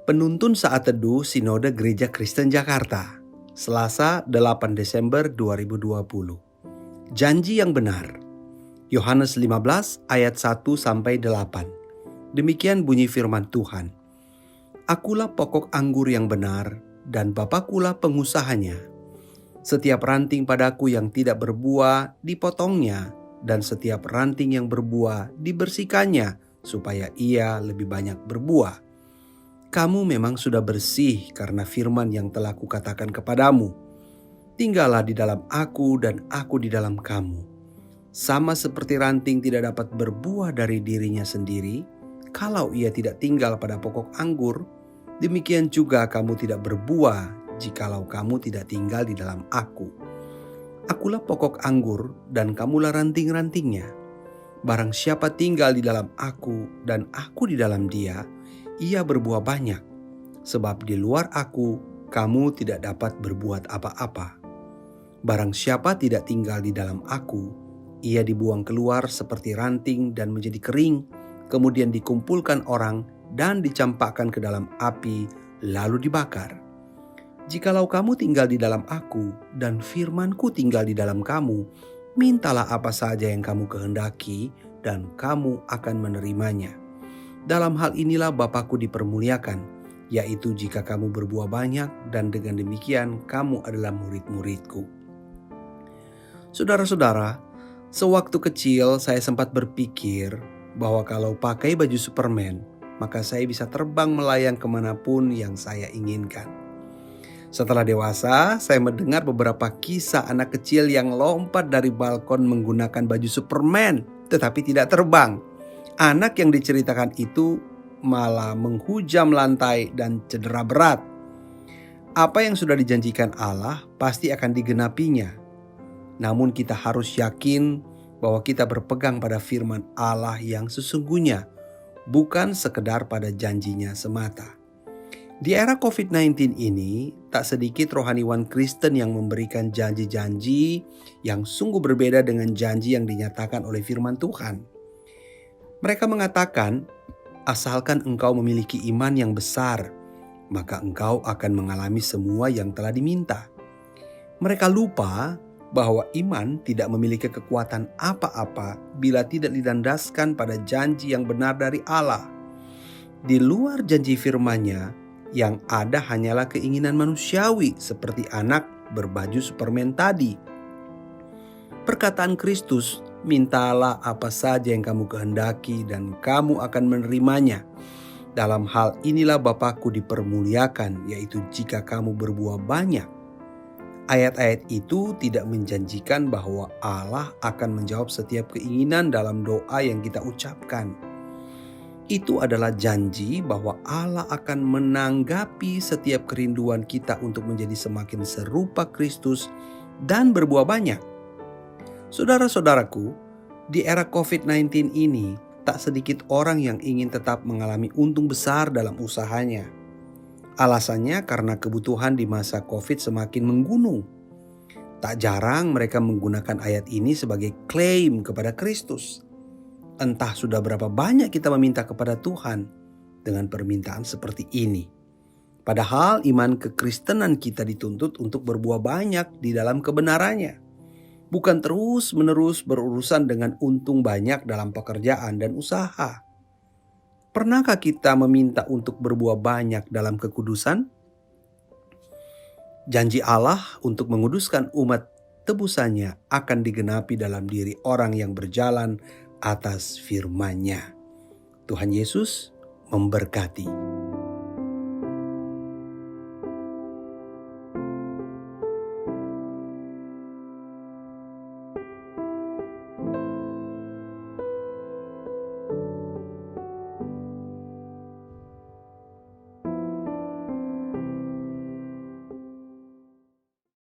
Penuntun Saat Teduh Sinode Gereja Kristen Jakarta, Selasa 8 Desember 2020. Janji yang benar. Yohanes 15 ayat 1-8. Demikian bunyi firman Tuhan. Akulah pokok anggur yang benar, dan Bapakulah pengusahanya. Setiap ranting padaku yang tidak berbuah dipotongnya, dan setiap ranting yang berbuah dibersihkannya, supaya ia lebih banyak berbuah. Kamu memang sudah bersih karena firman yang telah kukatakan kepadamu. Tinggallah di dalam aku dan aku di dalam kamu. Sama seperti ranting tidak dapat berbuah dari dirinya sendiri, kalau ia tidak tinggal pada pokok anggur, demikian juga kamu tidak berbuah jikalau kamu tidak tinggal di dalam aku. Akulah pokok anggur dan kamulah ranting-rantingnya. Barang siapa tinggal di dalam aku dan aku di dalam dia, ia berbuah banyak, sebab di luar aku, kamu tidak dapat berbuat apa-apa. Barang siapa tidak tinggal di dalam aku, ia dibuang keluar seperti ranting dan menjadi kering, kemudian dikumpulkan orang dan dicampakkan ke dalam api, lalu dibakar. Jikalau kamu tinggal di dalam aku, dan firmanku tinggal di dalam kamu, mintalah apa saja yang kamu kehendaki, dan kamu akan menerimanya. Dalam hal inilah Bapakku dipermuliakan, yaitu jika kamu berbuah banyak dan dengan demikian kamu adalah murid-muridku. Saudara-saudara, sewaktu kecil saya sempat berpikir bahwa kalau pakai baju Superman, maka saya bisa terbang melayang kemanapun yang saya inginkan. Setelah dewasa, saya mendengar beberapa kisah anak kecil yang lompat dari balkon menggunakan baju Superman, tetapi tidak terbang. Anak yang diceritakan itu malah menghujam lantai dan cedera berat. Apa yang sudah dijanjikan Allah pasti akan digenapinya. Namun kita harus yakin bahwa kita berpegang pada firman Allah yang sesungguhnya, bukan sekedar pada janjinya semata. Di era COVID-19 ini, tak sedikit rohaniwan Kristen yang memberikan janji-janji yang sungguh berbeda dengan janji yang dinyatakan oleh firman Tuhan. Mereka mengatakan, asalkan engkau memiliki iman yang besar, maka engkau akan mengalami semua yang telah diminta. Mereka lupa bahwa iman tidak memiliki kekuatan apa-apa bila tidak dilandaskan pada janji yang benar dari Allah. Di luar janji firman-Nya, yang ada hanyalah keinginan manusiawi seperti anak berbaju Superman tadi. Perkataan Kristus, mintalah apa saja yang kamu kehendaki dan kamu akan menerimanya. Dalam hal inilah Bapakku dipermuliakan, yaitu jika kamu berbuah banyak. Ayat-ayat itu tidak menjanjikan bahwa Allah akan menjawab setiap keinginan dalam doa yang kita ucapkan. Itu adalah janji bahwa Allah akan menanggapi setiap kerinduan kita untuk menjadi semakin serupa Kristus dan berbuah banyak. Saudara-saudaraku, di era COVID-19 ini, tak sedikit orang yang ingin tetap mengalami untung besar dalam usahanya. Alasannya karena kebutuhan di masa COVID semakin menggunung. Tak jarang mereka menggunakan ayat ini sebagai klaim kepada Kristus. Entah sudah berapa banyak kita meminta kepada Tuhan dengan permintaan seperti ini. Padahal iman kekristenan kita dituntut untuk berbuah banyak di dalam kebenarannya. Bukan terus-menerus berurusan dengan untung banyak dalam pekerjaan dan usaha. Pernahkah kita meminta untuk berbuah banyak dalam kekudusan? Janji Allah untuk menguduskan umat tebusannya akan digenapi dalam diri orang yang berjalan atas firman-Nya. Tuhan Yesus memberkati.